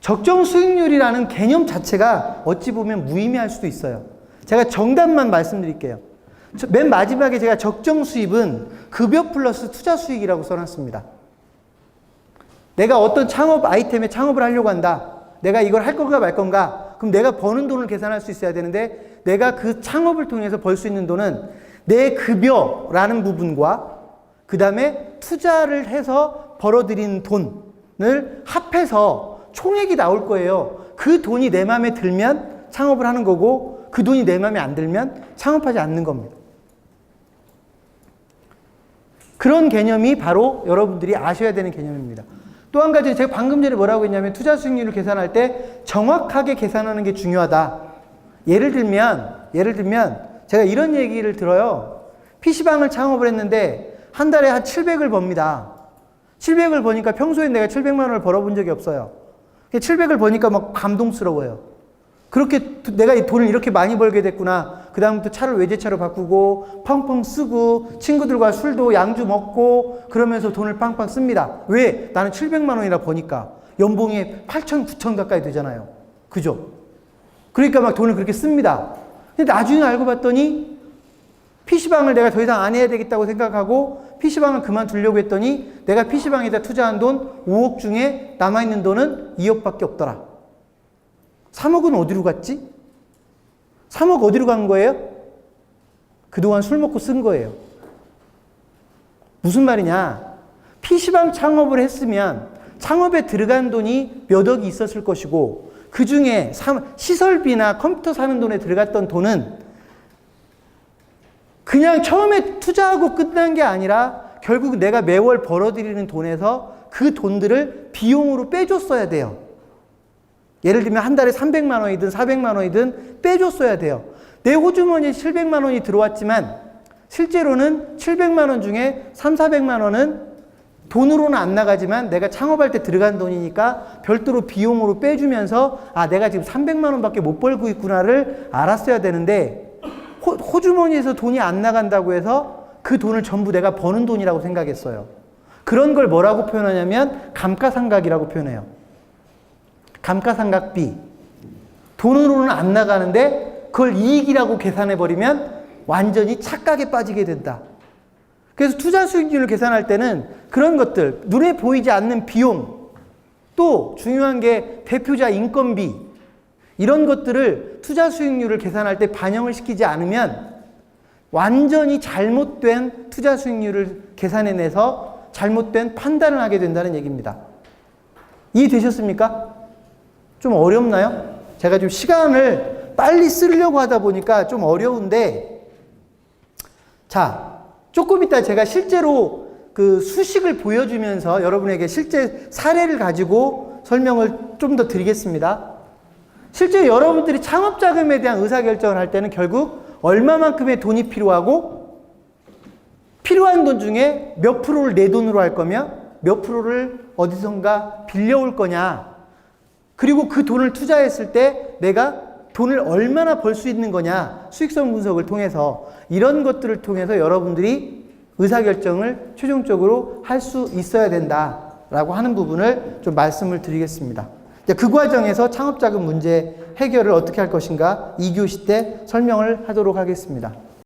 적정 수익률이라는 개념 자체가 어찌 보면 무의미할 수도 있어요. 제가 정답만 말씀드릴게요. 맨 마지막에 제가 적정 수입은 급여 플러스 투자 수익이라고 써놨습니다. 내가 어떤 창업 아이템에 창업을 하려고 한다. 내가 이걸 할 건가 말 건가. 그럼 내가 버는 돈을 계산할 수 있어야 되는데 내가 그 창업을 통해서 벌 수 있는 돈은 내 급여라는 부분과 그 다음에 투자를 해서 벌어들인 돈을 합해서 총액이 나올 거예요. 그 돈이 내 마음에 들면 창업을 하는 거고 그 돈이 내 마음에 안 들면 창업하지 않는 겁니다. 그런 개념이 바로 여러분들이 아셔야 되는 개념입니다. 또 한 가지 제가 방금 전에 뭐라고 했냐면 투자 수익률을 계산할 때 정확하게 계산하는 게 중요하다. 예를 들면 제가 이런 얘기를 들어요. PC방을 창업을 했는데 한 달에 한 700을 법니다. 700을 버니까 평소에 내가 700만 원을 벌어본 적이 없어요. 700을 버니까 막 감동스러워요. 그렇게 내가 이 돈을 이렇게 많이 벌게 됐구나. 그 다음부터 차를 외제차로 바꾸고 펑펑 쓰고 친구들과 술도 양주 먹고 그러면서 돈을 빵빵 씁니다. 왜? 나는 700만 원이나 버니까 연봉이 8천, 9천 가까이 되잖아요. 그죠? 그러니까 막 돈을 그렇게 씁니다. 근데 나중에 알고 봤더니 PC방을 내가 더 이상 안 해야 되겠다고 생각하고 PC방을 그만두려고 했더니 내가 PC방에다 투자한 돈 5억 중에 남아있는 돈은 2억밖에 없더라. 3억은 어디로 갔지? 3억 어디로 간 거예요? 그동안 술 먹고 쓴 거예요. 무슨 말이냐? PC방 창업을 했으면 창업에 들어간 돈이 몇 억이 있었을 것이고 그 중에 시설비나 컴퓨터 사는 돈에 들어갔던 돈은 그냥 처음에 투자하고 끝난 게 아니라 결국 내가 매월 벌어들이는 돈에서 그 돈들을 비용으로 빼줬어야 돼요. 예를 들면 한 달에 300만 원이든 400만 원이든 빼줬어야 돼요. 내 호주머니에 700만 원이 들어왔지만 실제로는 700만 원 중에 3, 400만 원은 돈으로는 안 나가지만 내가 창업할 때 들어간 돈이니까 별도로 비용으로 빼주면서 아 내가 지금 300만 원밖에 못 벌고 있구나를 알았어야 되는데 호주머니에서 돈이 안 나간다고 해서 그 돈을 전부 내가 버는 돈이라고 생각했어요. 그런 걸 뭐라고 표현하냐면 감가상각이라고 표현해요. 감가상각비. 돈으로는 안 나가는데 그걸 이익이라고 계산해버리면 완전히 착각에 빠지게 된다. 그래서 투자 수익률을 계산할 때는 그런 것들, 눈에 보이지 않는 비용, 또 중요한 게 대표자 인건비, 이런 것들을 투자 수익률을 계산할 때 반영을 시키지 않으면 완전히 잘못된 투자 수익률을 계산해내서 잘못된 판단을 하게 된다는 얘기입니다. 이해되셨습니까? 좀 어렵나요? 제가 좀 시간을 빨리 쓰려고 하다 보니까 좀 어려운데, 자, 조금 이따 제가 실제로 그 수식을 보여주면서 여러분에게 실제 사례를 가지고 설명을 좀 더 드리겠습니다. 실제 여러분들이 창업 자금에 대한 의사결정을 할 때는 결국 얼마만큼의 돈이 필요하고 필요한 돈 중에 몇 프로를 내 돈으로 할 거며 몇 프로를 어디선가 빌려올 거냐, 그리고 그 돈을 투자했을 때 내가 돈을 얼마나 벌 수 있는 거냐, 수익성 분석을 통해서 이런 것들을 통해서 여러분들이 의사결정을 최종적으로 할 수 있어야 된다라고 하는 부분을 좀 말씀을 드리겠습니다. 그 과정에서 창업자금 문제 해결을 어떻게 할 것인가 2교시 때 설명을 하도록 하겠습니다.